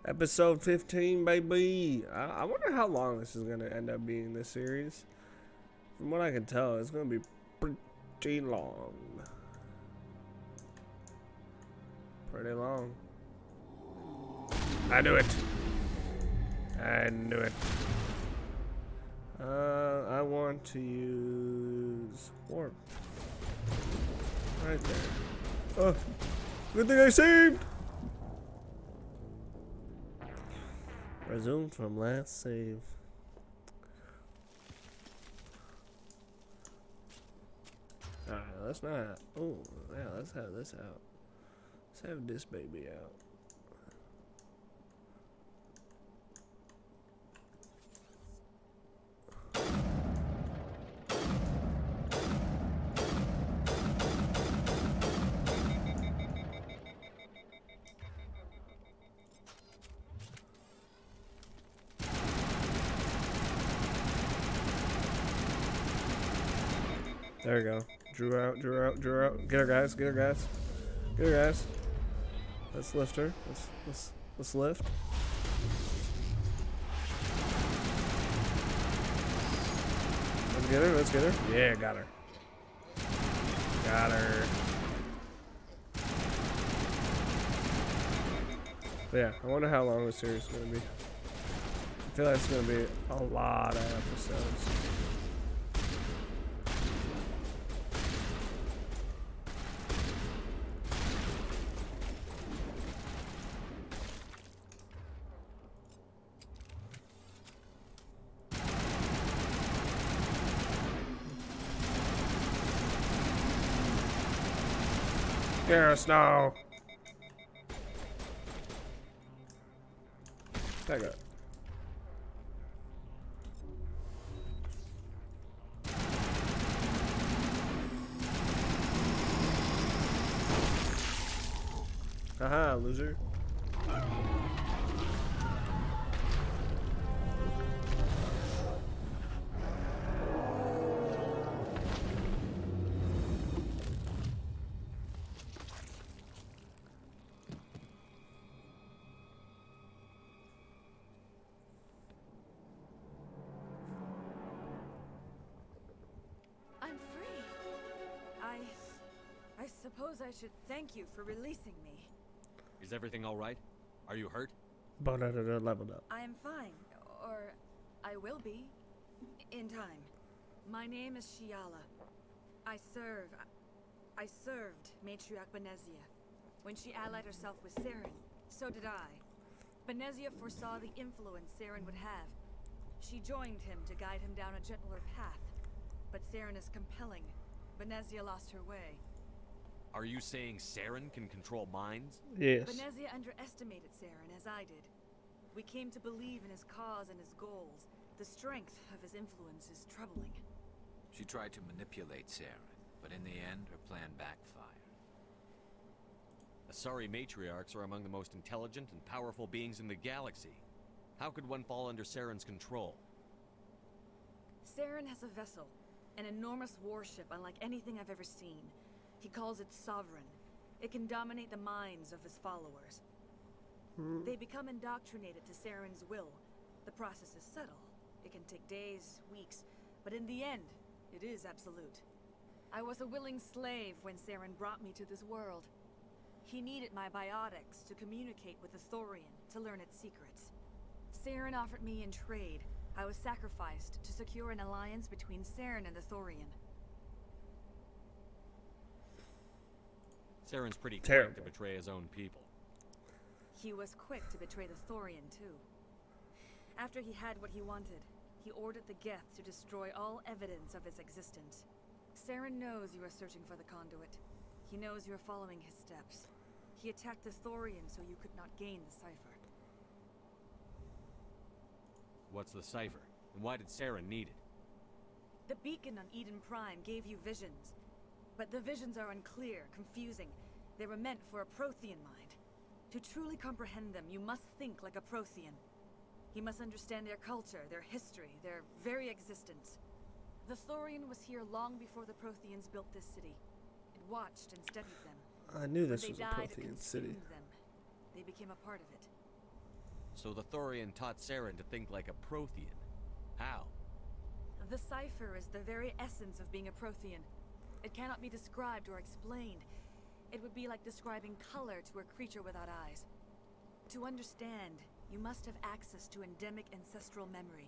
Episode 15, baby. I wonder how long this is gonna end up being, this series. From what I can tell, it's gonna be pretty long. Pretty long. I knew it. I knew it. I want to use warp. Right there. Oh, good thing I saved. Resume from last save. Alright, let's not. Oh, yeah, let's have this out. Let's have this baby out. There we go. Drew out, drew out, drew out. Get her, guys. Get her, guys. Get her, guys. Let's lift her. Let's lift. Let's get her. Let's get her. Yeah, got her. Got her. But yeah, I wonder how long this series is gonna be. I feel like it's gonna be a lot of episodes. Garrus, Snow. Back up. Haha, loser. I'm free. I suppose I should thank you for releasing me. Is everything all right? Are you hurt? But leveled up. I am fine, or I will be, in time. My name is Shiala. I served Matriarch Benezia. When she allied herself with Saren, so did I. Benezia foresaw the influence Saren would have. She joined him to guide him down a gentler path. But Saren is compelling. Benezia lost her way. Are you saying Saren can control minds? Yes. Benezia underestimated Saren, as I did. We came to believe in his cause and his goals. The strength of his influence is troubling. She tried to manipulate Saren, but in the end, her plan backfired. Asari matriarchs are among the most intelligent and powerful beings in the galaxy. How could one fall under Saren's control? Saren has a vessel, an enormous warship unlike anything I've ever seen. He calls it Sovereign. It can dominate the minds of his followers. They become indoctrinated to Saren's will. The process is subtle. It can take days, weeks, but in the end, it is absolute. I was a willing slave when Saren brought me to this world. He needed my biotics to communicate with the Thorian, to learn its secrets. Saren offered me in trade. I was sacrificed to secure an alliance between Saren and the Thorian. Saren's pretty Terrible. quick to betray his own people. He was quick to betray the Thorian, too. After he had what he wanted, he ordered the Geth to destroy all evidence of its existence. Saren knows you are searching for the conduit. He knows you are following his steps. He attacked the Thorian so you could not gain the cipher. What's the cipher? And why did Saren need it? The beacon on Eden Prime gave you visions. But the visions are unclear, confusing. They were meant for a Prothean mind. To truly comprehend them, you must think like a Prothean. You must understand their culture, their history, their very existence. The Thorian was here long before the Protheans built this city. It watched and studied them. I knew this When was they a died, it Prothean city. consumed them. They became a part of it. So the Thorian taught Saren to think like a Prothean. How? The cipher is the very essence of being a Prothean. It cannot be described or explained. It would be like describing color to a creature without eyes. To understand, you must have access to endemic ancestral memory,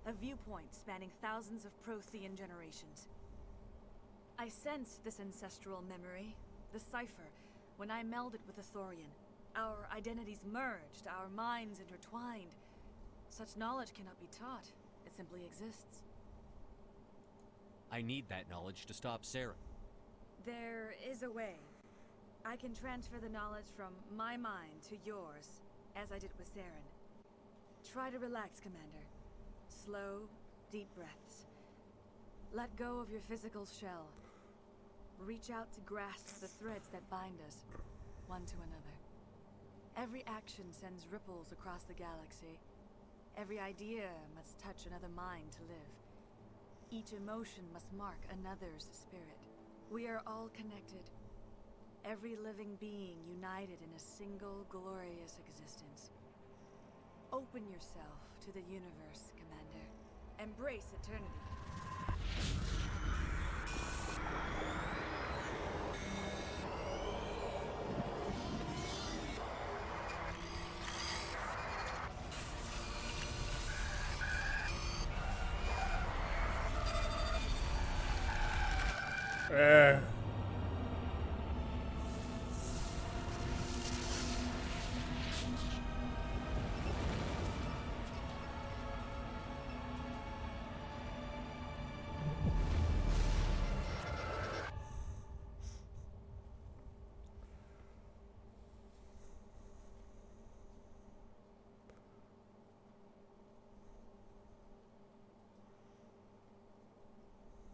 a viewpoint spanning thousands of Prothean generations. I sensed this ancestral memory, the cipher, when I melded with the Thorian. Our identities merged, our minds intertwined. Such knowledge cannot be taught. It simply exists. I need that knowledge to stop Saren. There is a way. I can transfer the knowledge from my mind to yours, as I did with Saren. Try to relax, Commander. Slow, deep breaths. Let go of your physical shell. Reach out to grasp the threads that bind us, one to another. Every action sends ripples across the galaxy. Every idea must touch another mind to live. Each emotion must mark another's spirit. We are all connected. Every living being united in a single glorious existence. Open yourself to the universe, Commander. Embrace eternity.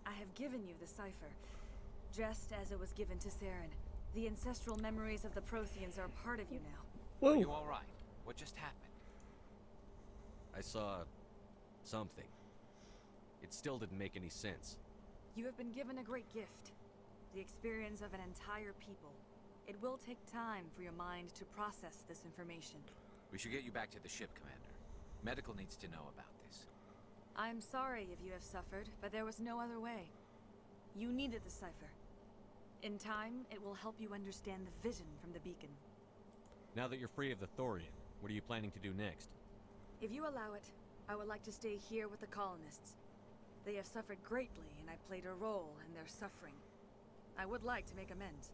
I have given you the cipher, just as it was given to Saren. The ancestral memories of the Protheans are part of you now. Are you Whoa. all right? What just happened? I saw something. It still didn't make any sense. You have been given a great gift. The experience of an entire people. It will take time for your mind to process this information. We should get you back to the ship, Commander. Medical needs to know about this. I'm sorry if you have suffered, but there was no other way. You needed the cipher. In time, it will help you understand the vision from the beacon. Now that you're free of the Thorian, what are you planning to do next? If you allow it, I would like to stay here with the colonists. They have suffered greatly, and I played a role in their suffering. I would like to make amends.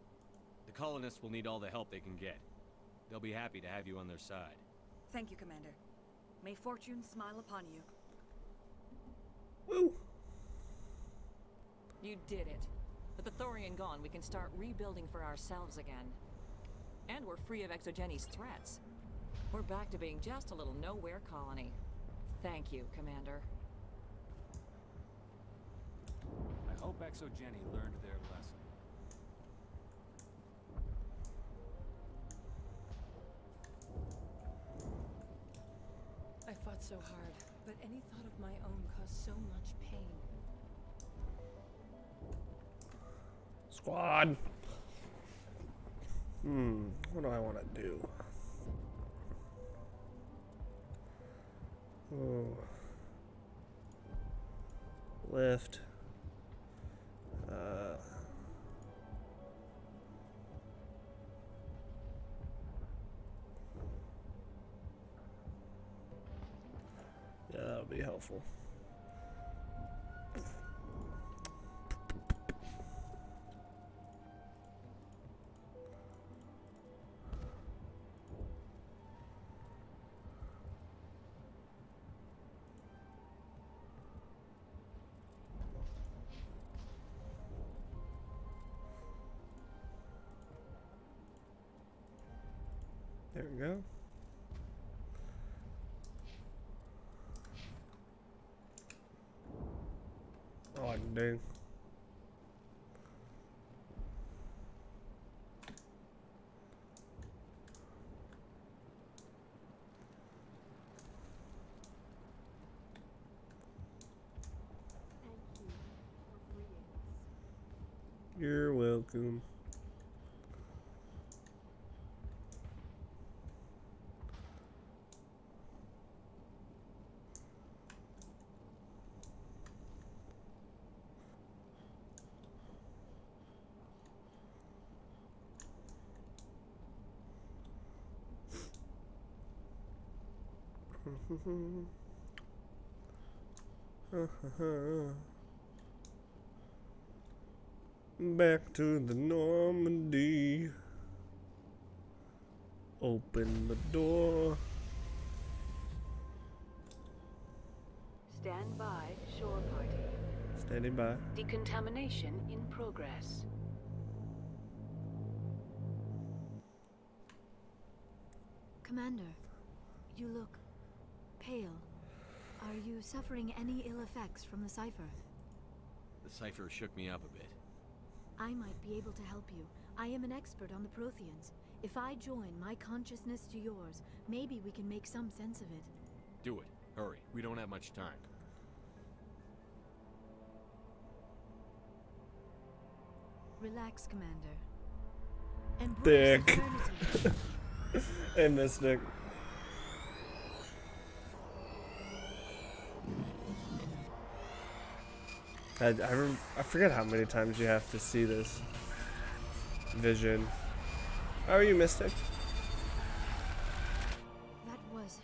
The colonists will need all the help they can get. They'll be happy to have you on their side. Thank you, Commander. May fortune smile upon you. Woo. You did it. With the Thorian gone, we can start rebuilding for ourselves again. And we're free of Exogeni's threats. We're back to being just a little nowhere colony. Thank you, Commander. I hope Exogeni learned their lesson. I fought so hard, but any thought of my own caused so much pain. Squad. What do I want to do? Oh. Lift. Yeah, that would be helpful. There we go. Oh, I can do. You're welcome. Back to the Normandy. Open the door. Stand by, shore party. Standing by. Decontamination in progress. Commander, you look pale. Are you suffering any ill effects from the cipher? The cipher shook me up a bit. I might be able to help you. I am an expert on the Protheans. If I join my consciousness to yours, maybe we can make some sense of it. Do it. Hurry. We don't have much time. Relax, Commander. Embrace Dick. eternity. Hey, Mystic. I forget how many times you have to see this vision. How are you, Mystic? That was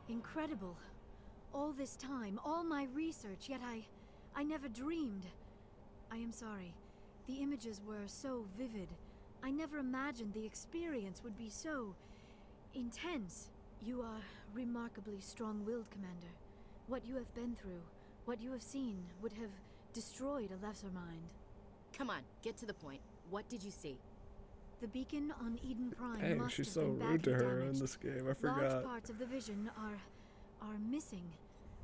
incredible. All this time, all my research, yet I never dreamed. I am sorry. The images were so vivid. I never imagined the experience would be so intense. You are remarkably strong-willed, Commander. What you have been through, what you have seen, would have destroyed a lesser mind. Come on, get to the point. What did you see? The beacon on Eden Prime Dang, must she's have so been rude to badly her damaged. in this game. I Large forgot. parts of the vision are missing.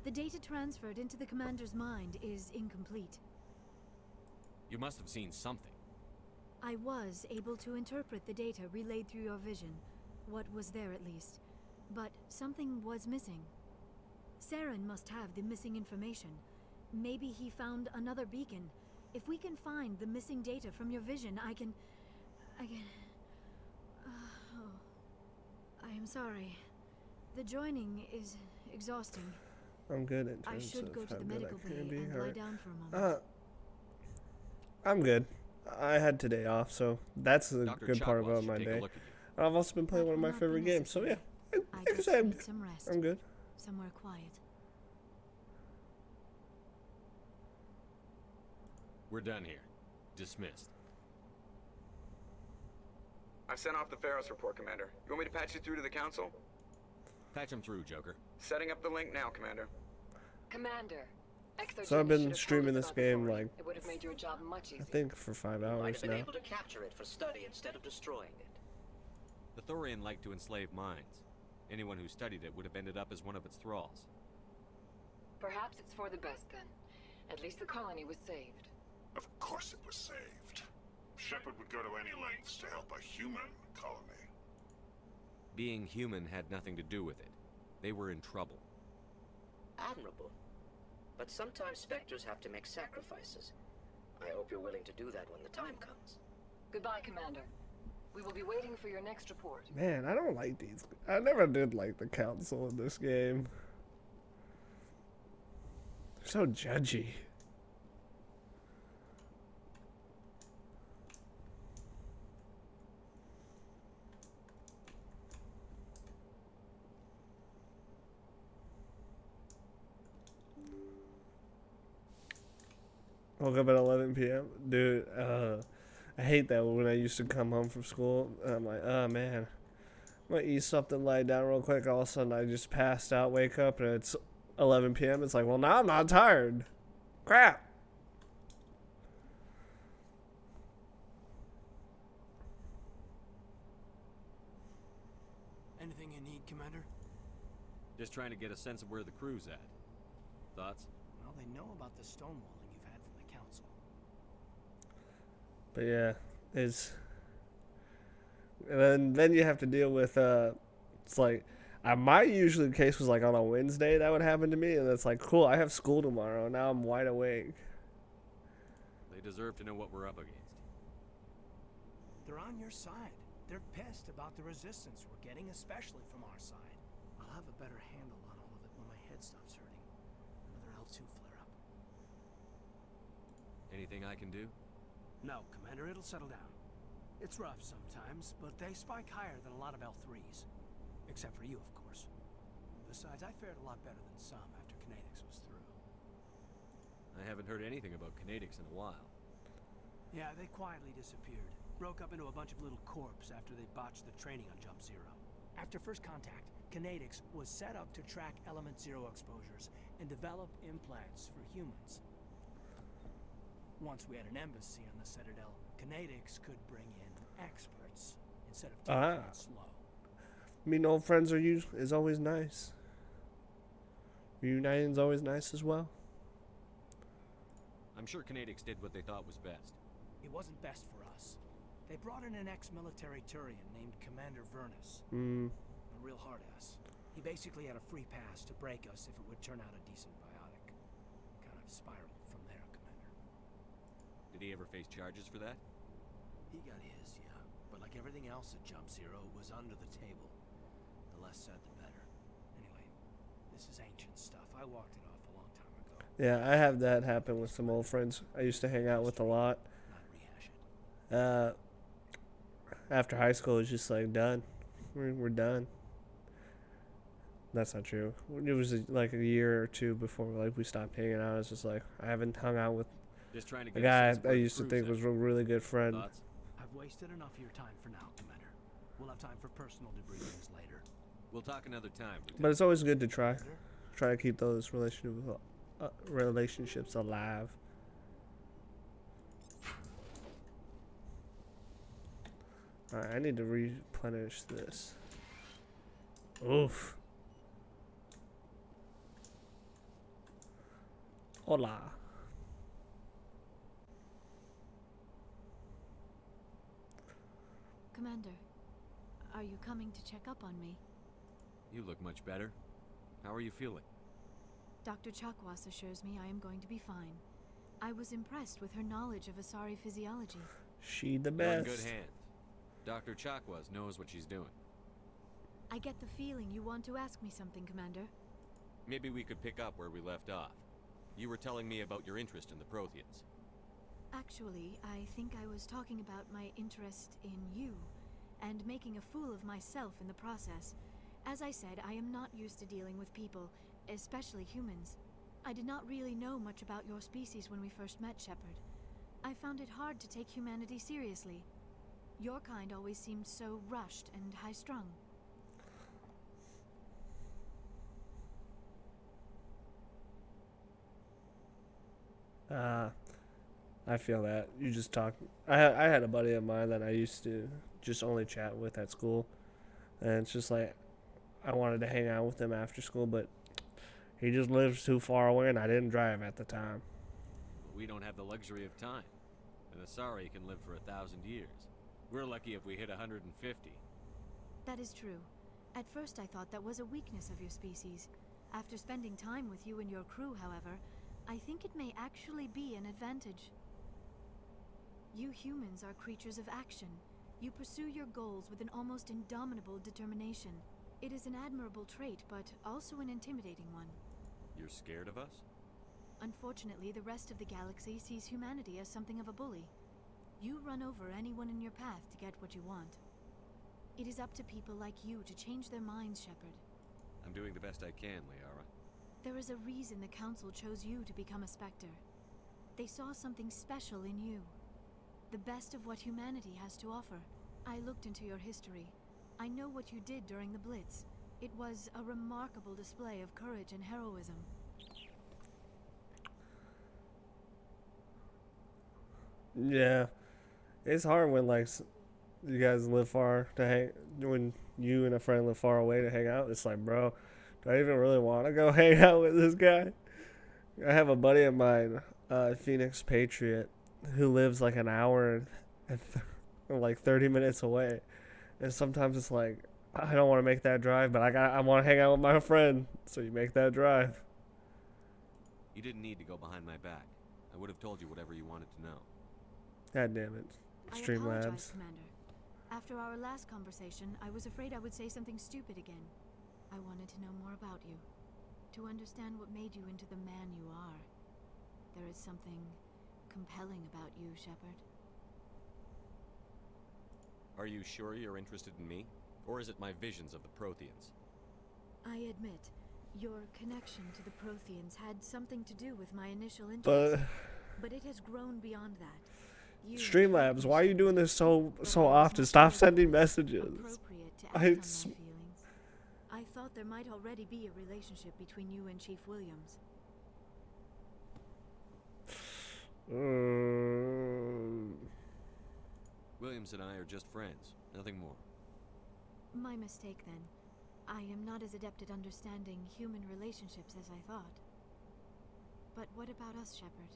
The data transferred into the commander's mind is incomplete. You must have seen something. I was able to interpret the data relayed through your vision. What was there, at least. But something was missing. Saren must have the missing information. Maybe he found another beacon. If we can find the missing data from your vision, I can... oh. I am sorry. The joining is exhausting. I'm good in I terms should of go to how the good medical I bay can be. and lie Alright. down for a moment. I'm good. I had today off, so that's the Dr. good part Chuck about wants my to take a day. look at you. And I've also been playing That one of will my not be favorite games, so yeah. necessary. I I can just say need some rest. I'm good. Somewhere quiet. We're done here. Dismissed. I've sent off the Pharos report, Commander. You want me to patch you through to the Council? Patch him through, Joker. Setting up the link now, Commander. Commander, So I've been streaming this game like it would have made your job much I easier. think for 5 Might hours have been now. able to capture it for study instead of destroying it. The Thorian liked to enslave minds. Anyone who studied it would have ended up as one of its thralls. Perhaps it's for the best then. At least the colony was saved. Of course it was saved. Shepard would go to any lengths to help a human colony. Being human had nothing to do with it. They were in trouble. Admirable. But sometimes Spectres have to make sacrifices. I hope you're willing to do that when the time comes. Goodbye, Commander. We will be waiting for your next report. Man, I don't like these. I never did like the Council in this game. They're so judgy. Woke up at 11 p.m. Dude, I hate that when I used to come home from school. And I'm like, oh man, I'm gonna eat something, lie down real quick. All of a sudden, I just passed out, wake up, and it's 11 p.m. It's like, well, now I'm not tired. Crap. Anything you need, Commander? Just trying to get a sense of where the crew's at. Thoughts? Well, they know about the stonewalling you've had from the Council. But yeah, it's. And then you have to deal with, it's like, my usually case was like on a Wednesday that would happen to me, and it's like, cool, I have school tomorrow, now I'm wide awake. They deserve to know what we're up against. They're on your side. They're pissed about the resistance we're getting, especially from our side. I'll have a better handle on all of it when my head stops hurting. Another L2 flare-up. Anything I can do? No, Commander, it'll settle down. It's rough sometimes, but they spike higher than a lot of L3s. Except for you, of course. Besides, I fared a lot better than some after Kinetics was through. I haven't heard anything about Kinetics in a while. Yeah, they quietly disappeared. Broke up into a bunch of little corps after they botched the training on Jump Zero. After first contact, Kinetics was set up to track Element Zero exposures and develop implants for humans. Once we had an embassy on the Citadel, Kinetics could bring in experts instead of taking it slow. Meeting old friends is always nice. Reuniting's always nice as well. I'm sure Kinetics did what they thought was best. It wasn't best for us. They brought in an ex-military Turian named Commander Vernus. A real hard-ass. He basically had a free pass to break us if it would turn out a decent biotic. Kind of spiraled from there, Commander. Did he ever face charges for that? He got his, yeah. But like everything else at Jump Zero, it was under the table. The less said, the better. Anyway, this is ancient stuff. I walked it off a long time ago. Yeah, I have that happen with some old friends I used to hang out with a lot. After high school, it was just like done. We're done. That's not true. It was like a year or two before we stopped hanging out. It's just like I haven't hung out with Just trying to a get guy I used to think was a really good friend. Thoughts? I've wasted enough of your time for now, Commander. We'll have time for personal debriefings later. We'll talk another time. But it's always good to try to keep those relationships alive. Alright, I need to replenish this. Oof. Hola. Commander, are you coming to check up on me? You look much better. How are you feeling? Dr. Chakwas assures me I am going to be fine. I was impressed with her knowledge of Asari physiology. She the You're in best. good hands. Dr. Chakwas knows what she's doing. I get the feeling you want to ask me something, Commander. Maybe we could pick up where we left off. You were telling me about your interest in the Protheans. Actually, I think I was talking about my interest in you, and making a fool of myself in the process. As I said, I am not used to dealing with people, especially humans. I did not really know much about your species when we first met, Shepard. I found it hard to take humanity seriously. Your kind always seemed so rushed and high-strung. I feel that. You just talk. I had a buddy of mine that I used to just only chat with at school. And it's just like, I wanted to hang out with him after school, but he just lives too far away and I didn't drive at the time. We don't have the luxury of time. An Asari can live for 1,000 years. We're lucky if we hit 150. That is true. At first I thought that was a weakness of your species. After spending time with you and your crew, however, I think it may actually be an advantage. You humans are creatures of action. You pursue your goals with an almost indomitable determination. It is an admirable trait, but also an intimidating one. You're scared of us? Unfortunately, the rest of the galaxy sees humanity as something of a bully. You run over anyone in your path to get what you want. It is up to people like you to change their minds, Shepard. I'm doing the best I can, Liara. There is a reason the Council chose you to become a Spectre. They saw something special in you. The best of what humanity has to offer. I looked into your history. I know what you did during the Blitz. It was a remarkable display of courage and heroism. Yeah. It's hard when, like, you guys live far to hang... When you and a friend live far away to hang out, it's like, bro, do I even really want to go hang out with this guy? I have a buddy of mine, Phoenix Patriot, who lives like an hour and like 30 minutes away. And sometimes it's like, I don't want to make that drive, but I want to hang out with my friend, so you make that drive. You didn't need to go behind my back. I would have told you whatever you wanted to know. God damn it. I Streamlabs. apologize, Commander. After our last conversation, I was afraid I would say something stupid again. I wanted to know more about you. To understand what made you into the man you are. There is something compelling about you, Shepard. Are you sure you're interested in me? Or is it my visions of the Protheans? I admit, Your connection to the Protheans had something to do with my initial But interest, but it has grown beyond that. You Streamlabs, why are you doing this so often? Stop sending messages. appropriate to act I on my s- feelings. I thought there might already be a relationship between you and Chief Williams. Williams and I are just friends, nothing more. My mistake then. I am not as adept at understanding human relationships as I thought. But what about us, Shepard?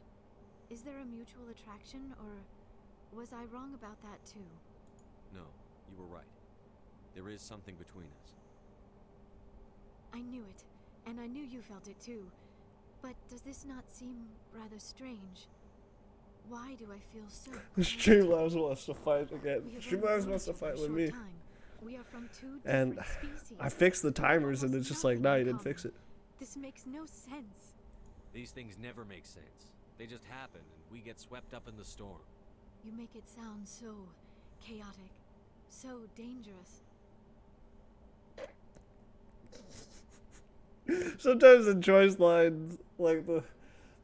Is there a mutual attraction, or was I wrong about that too? No, you were right. There is something between us. I knew it, and I knew you felt it too. But does this not seem rather strange? Why do I feel so? Streamlabs wants to fight again. We have Streamlabs only wants to known each other fight a with short me. time. We are from two And different species. I fixed the timers and it's just like, nah, you didn't common. fix it. This makes no sense. These things never make sense. They just happen, and we get swept up in the storm. You make it sound so chaotic, so dangerous. Sometimes the choice lines, like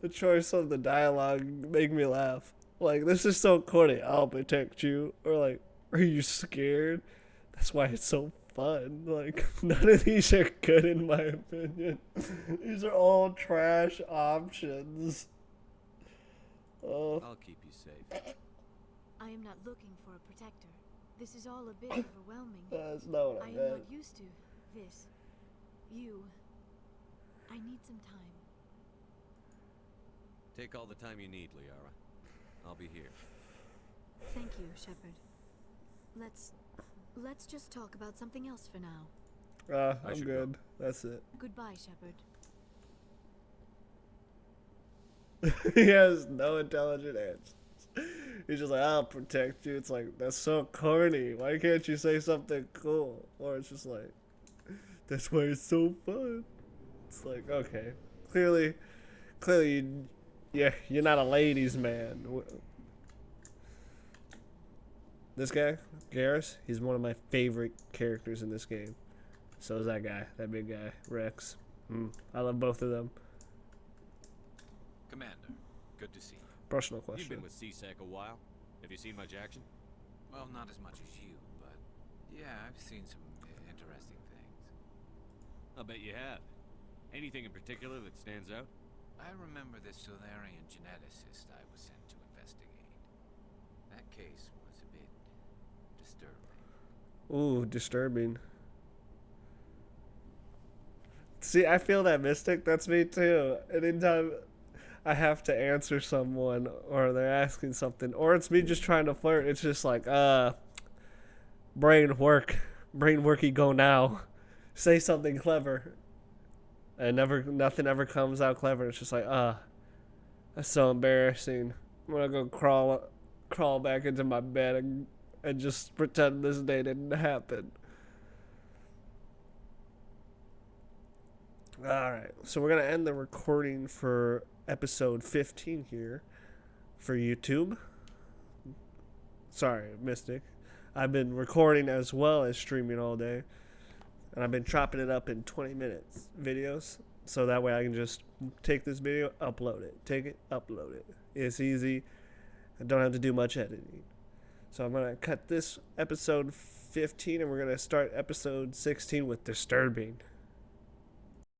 the choice of the dialogue, make me laugh. Like, this is so corny. I'll protect you. Or like, are you scared? That's why it's so fun. Like, none of these are good in my opinion. These are all trash options. I'll keep you safe. I am not looking for a protector. This is all a bit overwhelming. That's not what I I am meant. not used to this. You. I need some time. Take all the time you need, Liara. I'll be here. Thank you, Shepard. Let's just talk about something else for now. I'm good. That's it. Goodbye, Shepard. He has no intelligent answers. He's just like, I'll protect you. It's like, that's so corny. Why can't you say something cool? Or it's just like, that's why it's so fun. It's like, okay. Clearly, you're not a ladies' man. This guy, Garrus, he's one of my favorite characters in this game. So is that guy, that big guy, Rex. I love both of them. Commander, good to see you. Personal You've question. been with CSEC a while. Have you seen much action? Well, not as much as you, but yeah, I've seen some interesting things. I'll bet you have. Anything in particular that stands out? I remember the Solarian geneticist I was sent to investigate. That case was a bit disturbing. Ooh, disturbing. See, I feel that, Mystic. That's me too. Anytime I have to answer someone or they're asking something, or it's me just trying to flirt, it's just like, brain worky go now. Say something clever. And nothing ever comes out clever. It's just like, that's so embarrassing. I'm gonna go crawl back into my bed and just pretend this day didn't happen. Alright, so we're gonna end the recording for episode 15 here for YouTube. Sorry, Mystic. I've been recording as well as streaming all day. And I've been chopping it up in 20 minutes videos. So that way I can just take this video, upload it. Take it, upload it. It's easy. I don't have to do much editing. So I'm going to cut this episode 15 and we're going to start episode 16 with Disturbing.